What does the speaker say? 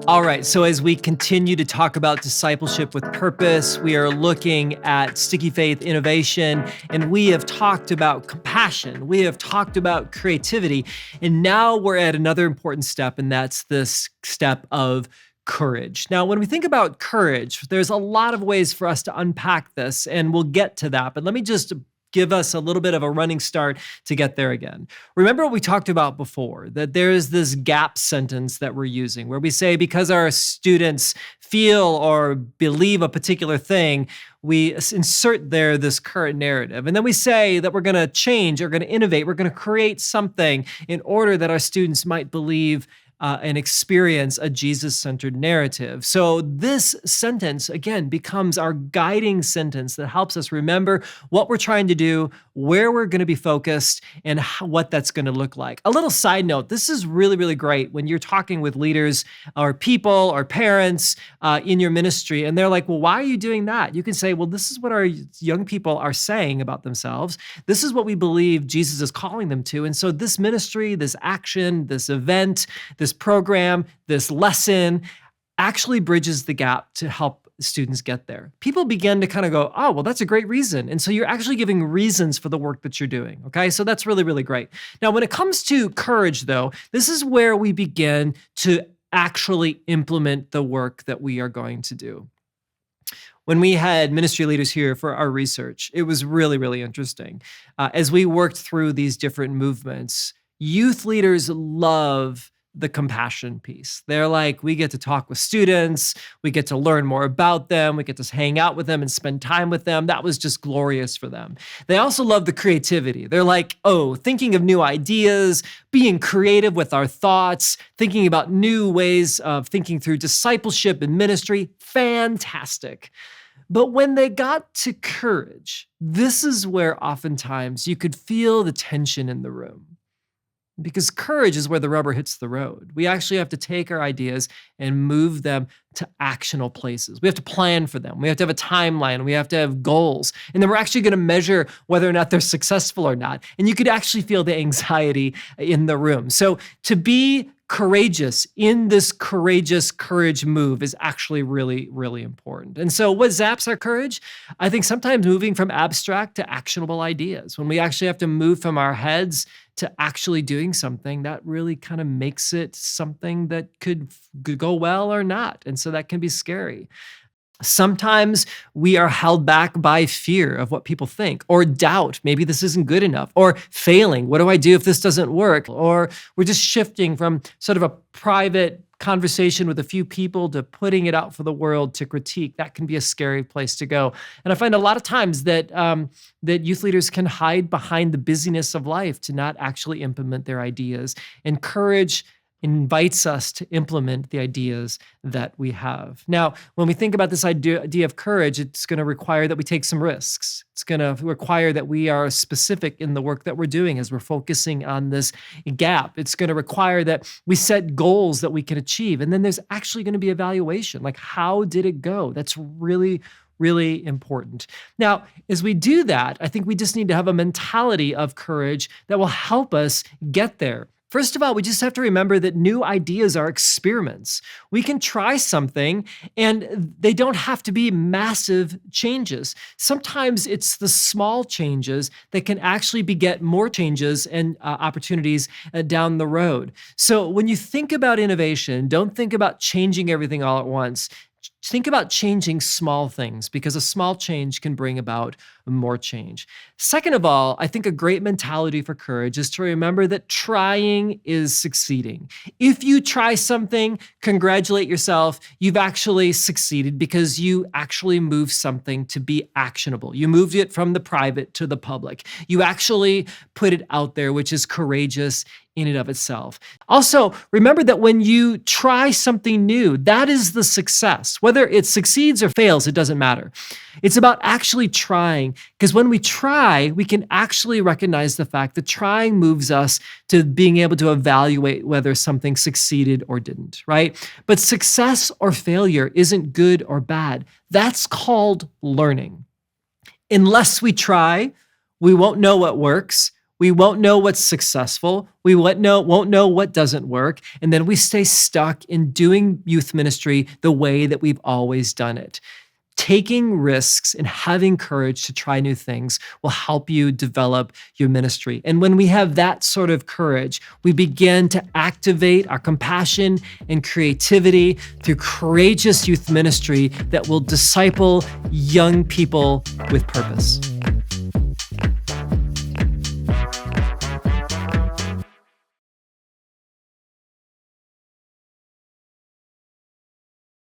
All right, so as we continue to talk about discipleship with purpose, we are looking at sticky faith innovation, and we have talked about compassion, we have talked about creativity, and now we're at another important step, and that's this step of courage. Now, when we think about courage, there's a lot of ways for us to unpack this, and we'll get to that, but let me just give us a little bit of a running start to get there again. Remember what we talked about before, that there's this gap sentence that we're using where we say, because our students feel or believe a particular thing, we insert there this current narrative. And then we say that we're going to change, or going to innovate, we're going to create something in order that our students might believe and experience a Jesus-centered narrative. So this sentence, again, becomes our guiding sentence that helps us remember what we're trying to do, where we're going to be focused, and what that's going to look like. A little side note, this is really, really great when you're talking with leaders or people or parents in your ministry, and they're like, well, why are you doing that? You can say, well, this is what our young people are saying about themselves. This is what we believe Jesus is calling them to. And so this ministry, this action, this event, this program, this lesson actually bridges the gap to help students get there. People begin to kind of go, oh, well, that's a great reason. And so you're actually giving reasons for the work that you're doing. Okay. So that's really, really great. Now, when it comes to courage, though, this is where we begin to actually implement the work that we are going to do. When we had ministry leaders here for our research, it was really, really interesting. As we worked through these different movements, youth leaders love the compassion piece. They're like, we get to talk with students, we get to learn more about them, we get to hang out with them and spend time with them. That was just glorious for them. They also love the creativity. They're like, oh, thinking of new ideas, being creative with our thoughts, thinking about new ways of thinking through discipleship and ministry, fantastic. But when they got to courage, this is where oftentimes you could feel the tension in the room. Because courage is where the rubber hits the road. We actually have to take our ideas and move them to actionable places. We have to plan for them. We have to have a timeline. We have to have goals. And then we're actually going to measure whether or not they're successful or not. And you could actually feel the anxiety in the room. So to be courageous in this courageous courage move is actually really, really important. And so what zaps our courage? I think sometimes moving from abstract to actionable ideas. When we actually have to move from our heads to actually doing something, that really kind of makes it something that could go well or not. And so that can be scary. Sometimes we are held back by fear of what people think, or doubt, maybe this isn't good enough, or failing. What do I do if this doesn't work? Or we're just shifting from sort of a private conversation with a few people to putting it out for the world to critique. That can be a scary place to go. And I find a lot of times that that youth leaders can hide behind the busyness of life to not actually implement their ideas. And courage invites us to implement the ideas that we have. Now, when we think about this idea of courage, it's going to require that we take some risks. It's going to require that we are specific in the work that we're doing as we're focusing on this gap. It's going to require that we set goals that we can achieve. And then there's actually going to be evaluation, like how did it go? That's really important. Now, as we do that, I think we just need to have a mentality of courage that will help us get there. First of all, we just have to remember that new ideas are experiments. We can try something and they don't have to be massive changes. Sometimes it's the small changes that can actually beget more changes and opportunities down the road. So when you think about innovation, don't think about changing everything all at once. Think about changing small things, because a small change can bring about more change. Second of all, I think a great mentality for courage is to remember that trying is succeeding. If you try something, congratulate yourself. You've actually succeeded because you actually moved something to be actionable. You moved it from the private to the public. You actually put it out there, which is courageous in and of itself. Also, remember that when you try something new, that is the success. Whether it succeeds or fails, it doesn't matter. It's about actually trying, because when we try, we can actually recognize the fact that trying moves us to being able to evaluate whether something succeeded or didn't, right? But success or failure isn't good or bad. That's called learning. Unless we try, we won't know what works. We won't know what's successful. We won't know what doesn't work. And then we stay stuck in doing youth ministry the way that we've always done it. Taking risks and having courage to try new things will help you develop your ministry. And when we have that sort of courage, we begin to activate our compassion and creativity through courageous youth ministry that will disciple young people with purpose.